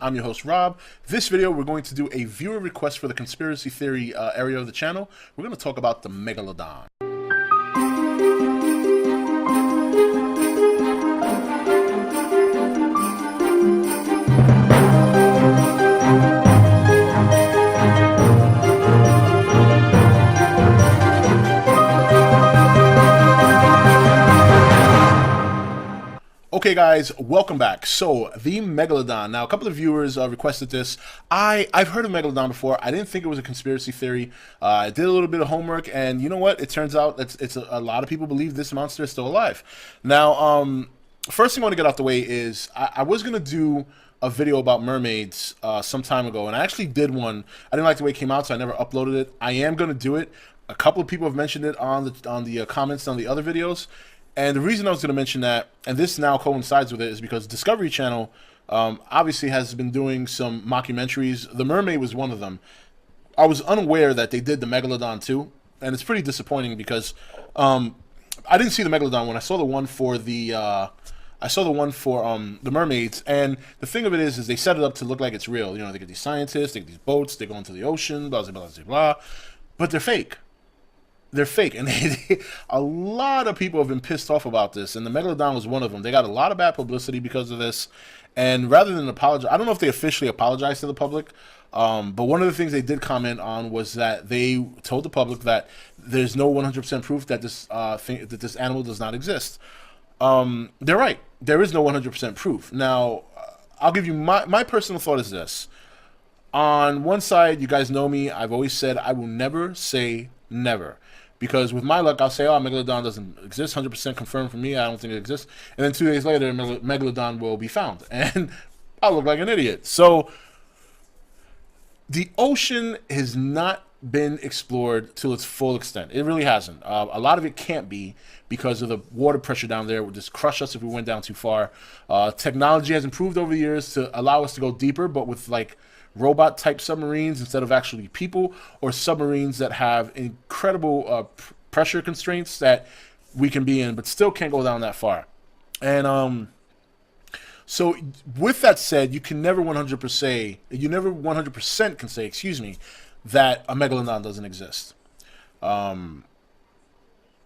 I'm your host, Rob. This video, we're going to do a viewer request for the conspiracy theory area of the channel. We're going to talk about the Megalodon. Okay guys, welcome back. So, the Megalodon. Now, a couple of viewers requested this. I've heard of Megalodon before. I didn't think it was a conspiracy theory. I did a little bit of homework, and you know what? It turns out it's a lot of people believe this monster is still alive. Now, first thing I want to get out the way is I was going to do a video about mermaids some time ago, and I actually did one. I didn't like the way it came out, so I never uploaded it. I am going to do it. A couple of people have mentioned it on the comments on the other videos. And the reason I was going to mention that, and this now coincides with it, is because Discovery Channel obviously has been doing some mockumentaries. The Mermaid was one of them. I was unaware that they did the Megalodon too, and it's pretty disappointing because I didn't see the Megalodon when I saw the one for the the mermaids. And the thing of it is they set it up to look like it's real. You know, they get these scientists, they get these boats, they go into the ocean, blah blah blah blah blah, but they're fake. They're fake, and a lot of people have been pissed off about this, and the Megalodon was one of them. They got a lot of bad publicity because of this, and rather than apologize, I don't know if they officially apologized to the public, but one of the things they did comment on was that they told the public that there's no 100% proof that this animal does not exist. They're right. There is no 100% proof. Now, I'll give you my personal thought is this. On one side, you guys know me. I've always said I will never say never. Because with my luck, I'll say, oh, Megalodon doesn't exist, 100% confirmed for me, I don't think it exists. And then 2 days later, Megalodon will be found. And I'll look like an idiot. So, the ocean has not been explored to its full extent. It really hasn't. A lot of it can't be because of the water pressure down there. It would just crush us if we went down too far. Technology has improved over the years to allow us to go deeper, but with like robot type submarines instead of actually people, or submarines that have incredible pressure constraints that we can be in but still can't go down that far. And so with that said, you never 100% can say, excuse me, that a Megalodon doesn't exist. You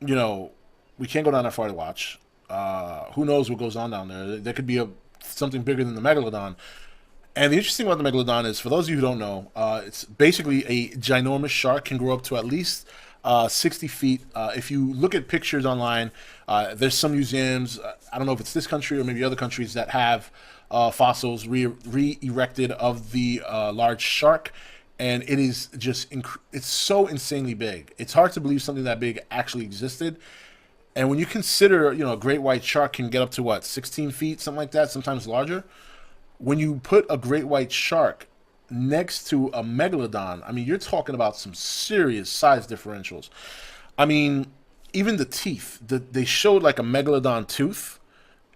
know, we can't go down that far to watch. Who knows what goes on down there? There could be something bigger than the Megalodon. And the interesting about the Megalodon is, for those of you who don't know, it's basically a ginormous shark, can grow up to at least 60 feet. If you look at pictures online, there's some museums, I don't know if it's this country or maybe other countries, that have fossils re-erected of the large shark. And it is just, it's so insanely big. It's hard to believe something that big actually existed. And when you consider, you know, a great white shark can get up to what, 16 feet, something like that, sometimes larger. When you put a great white shark next to a Megalodon, I mean, you're talking about some serious size differentials. I mean, even the teeth, they showed like a Megalodon tooth.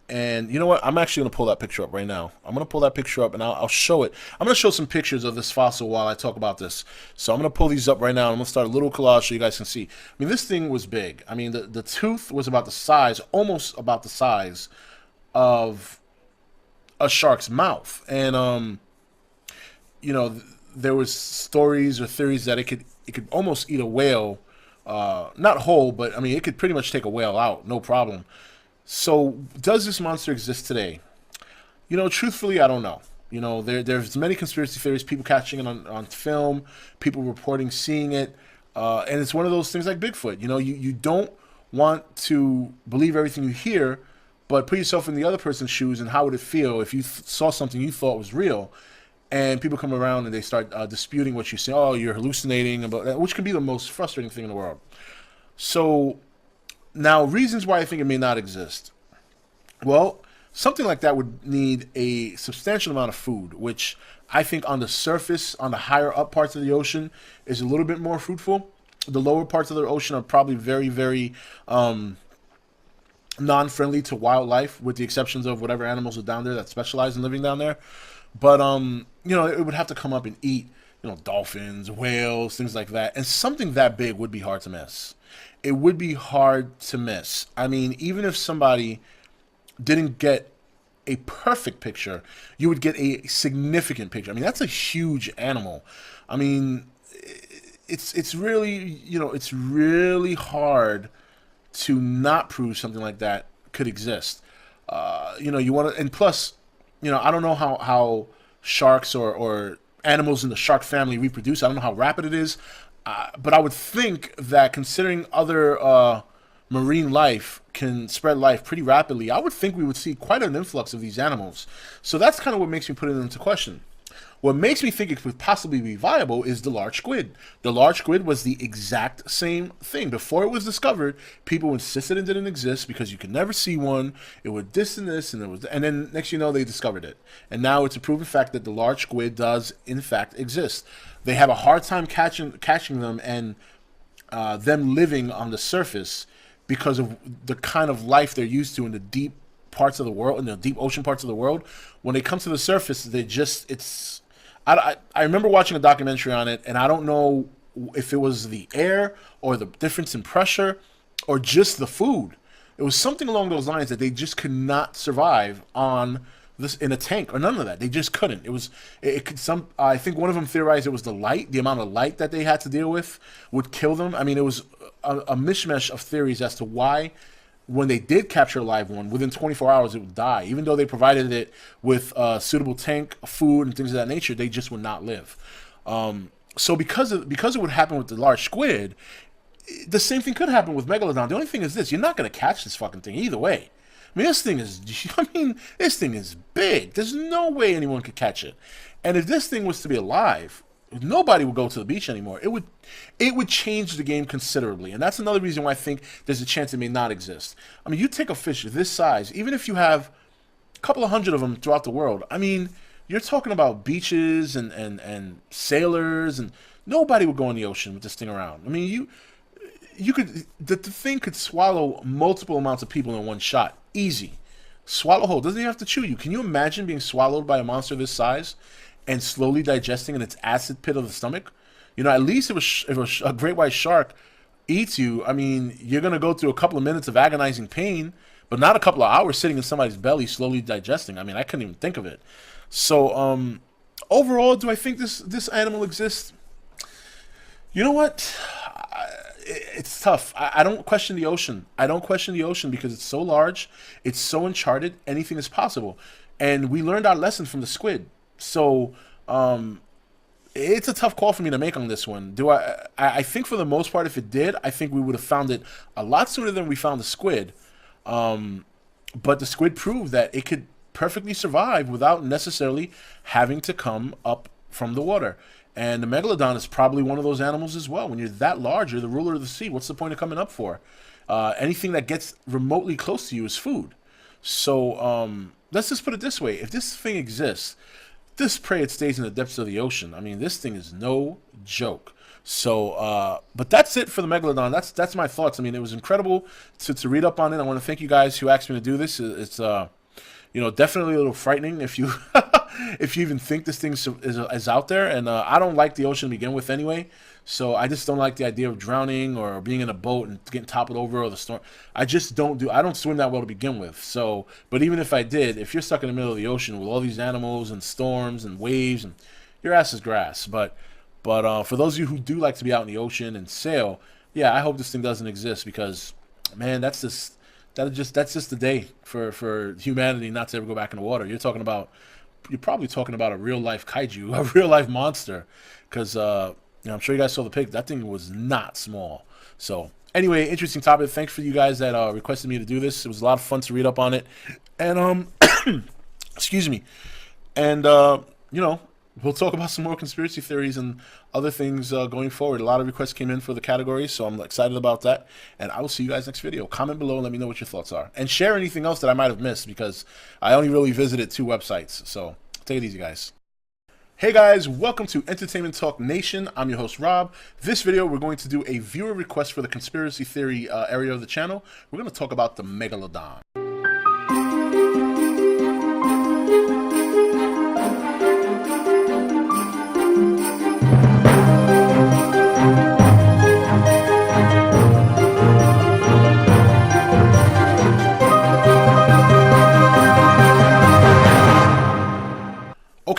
And you know what? I'm actually going to pull that picture up right now. I'm going to pull that picture up and I'll show it. I'm going to show some pictures of this fossil while I talk about this. So I'm going to pull these up right now. I'm going to start a little collage so you guys can see. I mean, this thing was big. I mean, the tooth was about the size, almost about the size of a shark's mouth. And you know, there was stories or theories that it could almost eat a whale, not whole, but I mean it could pretty much take a whale out, no problem. So does this monster exist today? You know, truthfully, I don't know. You know, there's many conspiracy theories, people catching it on film, people reporting seeing it, and it's one of those things like Bigfoot. You know, you don't want to believe everything you hear, but put yourself in the other person's shoes, and how would it feel if you saw something you thought was real, and people come around and they start disputing what you say. Oh, you're hallucinating, which can be the most frustrating thing in the world. So now, reasons why I think it may not exist. Well, something like that would need a substantial amount of food, which I think on the surface, on the higher up parts of the ocean, is a little bit more fruitful. The lower parts of the ocean are probably very, very non-friendly to wildlife, with the exceptions of whatever animals are down there that specialize in living down there. But you know, it would have to come up and eat, you know, dolphins, whales, things like that. And something that big would be hard to miss. It would be hard to miss. I mean, even if somebody didn't get a perfect picture, you would get a significant picture. I mean, that's a huge animal. I mean, it's really, it's really hard to not prove something like that could exist. You want to, and plus, I don't know how sharks or animals in the shark family reproduce. I don't know how rapid it is, but I would think that considering other marine life can spread life pretty rapidly, I would think we would see quite an influx of these animals. So that's kind of what makes me put it into question. What makes me think it could possibly be viable is the large squid. The large squid was the exact same thing. Before it was discovered, people insisted it didn't exist because you could never see one. It would this and this, and then next they discovered it. And now it's a proven fact that the large squid does in fact exist. They have a hard time catching them and them living on the surface because of the kind of life they're used to in the deep parts of the world, in the deep ocean parts of the world. When they come to the surface, I remember watching a documentary on it, and I don't know if it was the air or the difference in pressure or just the food. It was something along those lines that they just could not survive on this in a tank or none of that. They just couldn't. I think one of them theorized it was the amount of light that they had to deal with would kill them. I mean, it was a mishmash of theories as to why when they did capture a live one, within 24 hours it would die. Even though they provided it with suitable tank, food, and things of that nature, they just would not live. So because of what happened with the large squid, the same thing could happen with Megalodon. The only thing is this: you're not going to catch this fucking thing either way. I mean, this thing is big. There's no way anyone could catch it. And if this thing was to be alive, nobody would go to the beach anymore. It would change the game considerably. And that's another reason why I think there's a chance it may not exist. I mean, you take a fish this size, even if you have a couple of hundred of them throughout the world, I mean, you're talking about beaches and sailors, and nobody would go in the ocean with this thing around. I mean, the thing could swallow multiple amounts of people in one shot. Easy. Swallow whole. Doesn't even have to chew you. Can you imagine being swallowed by a monster this size and slowly digesting in its acid pit of the stomach? At least if a great white shark eats you, I mean, you're going to go through a couple of minutes of agonizing pain, but not a couple of hours sitting in somebody's belly slowly digesting. I mean, I couldn't even think of it. So, overall, do I think this animal exists? You know what? It's tough. I don't question the ocean. I don't question the ocean because it's so large, it's so uncharted, anything is possible. And we learned our lesson from the squid. So, it's a tough call for me to make on this one. I think for the most part, if it did, I think we would have found it a lot sooner than we found the squid. But the squid proved that it could perfectly survive without necessarily having to come up from the water. And the Megalodon is probably one of those animals as well. When you're that large, you're the ruler of the sea. What's the point of coming up for? Anything that gets remotely close to you is food. So let's just put it this way. If this thing exists, this prey, it stays in the depths of the ocean. I mean, this thing is no joke. So, but that's it for the Megalodon. That's my thoughts. I mean, it was incredible to read up on it. I want to thank you guys who asked me to do this. It's definitely a little frightening if you if you even think this thing is out there. And I don't like the ocean to begin with anyway. So I just don't like the idea of drowning or being in a boat and getting toppled over or the storm. I don't swim that well to begin with. So, but even if I did, if you're stuck in the middle of the ocean with all these animals and storms and waves, and your ass is grass. But for those of you who do like to be out in the ocean and sail, yeah, I hope this thing doesn't exist because, man, that's just the day for humanity not to ever go back in the water. You're probably talking about a real life kaiju, a real life monster, because I'm sure you guys saw the pic. That thing was not small. So anyway, interesting topic. Thanks for you guys that requested me to do this. It was a lot of fun to read up on it, and excuse me, and we'll talk about some more conspiracy theories and other things going forward. A lot of requests came in for the categories, so I'm excited about that. And I will see you guys next video. Comment below and let me know what your thoughts are. And share anything else that I might have missed because I only really visited 2 websites. So take it easy, guys. Hey guys, welcome to Entertainment Talk Nation. I'm your host, Rob. This video, we're going to do a viewer request for the conspiracy theory area of the channel. We're going to talk about the Megalodon.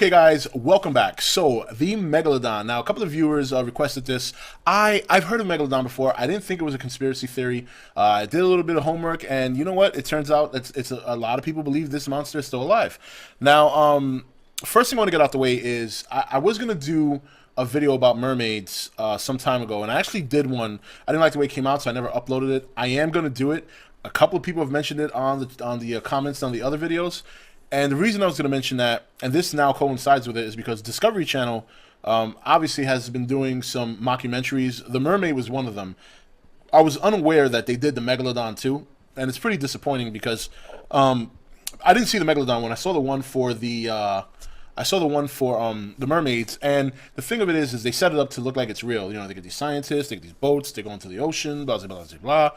Okay, guys, welcome back. So, the Megalodon. Now, a couple of viewers requested this. I've heard of Megalodon before. I didn't think it was a conspiracy theory. I did a little bit of homework, and you know what? It turns out it's a lot of people believe this monster is still alive. Now, first thing I want to get out the way is I was going to do a video about mermaids some time ago, and I actually did one. I didn't like the way it came out, so I never uploaded it. I am going to do it. A couple of people have mentioned it on the comments on the other videos. And the reason I was going to mention that, and this now coincides with it, is because Discovery Channel obviously has been doing some mockumentaries. The Mermaid was one of them. I was unaware that they did the Megalodon too, and it's pretty disappointing because I didn't see the Megalodon when I saw the one for the the mermaids. And the thing of it is they set it up to look like it's real. You know, they get these scientists, they get these boats, they go into the ocean, blah blah blah blah blah.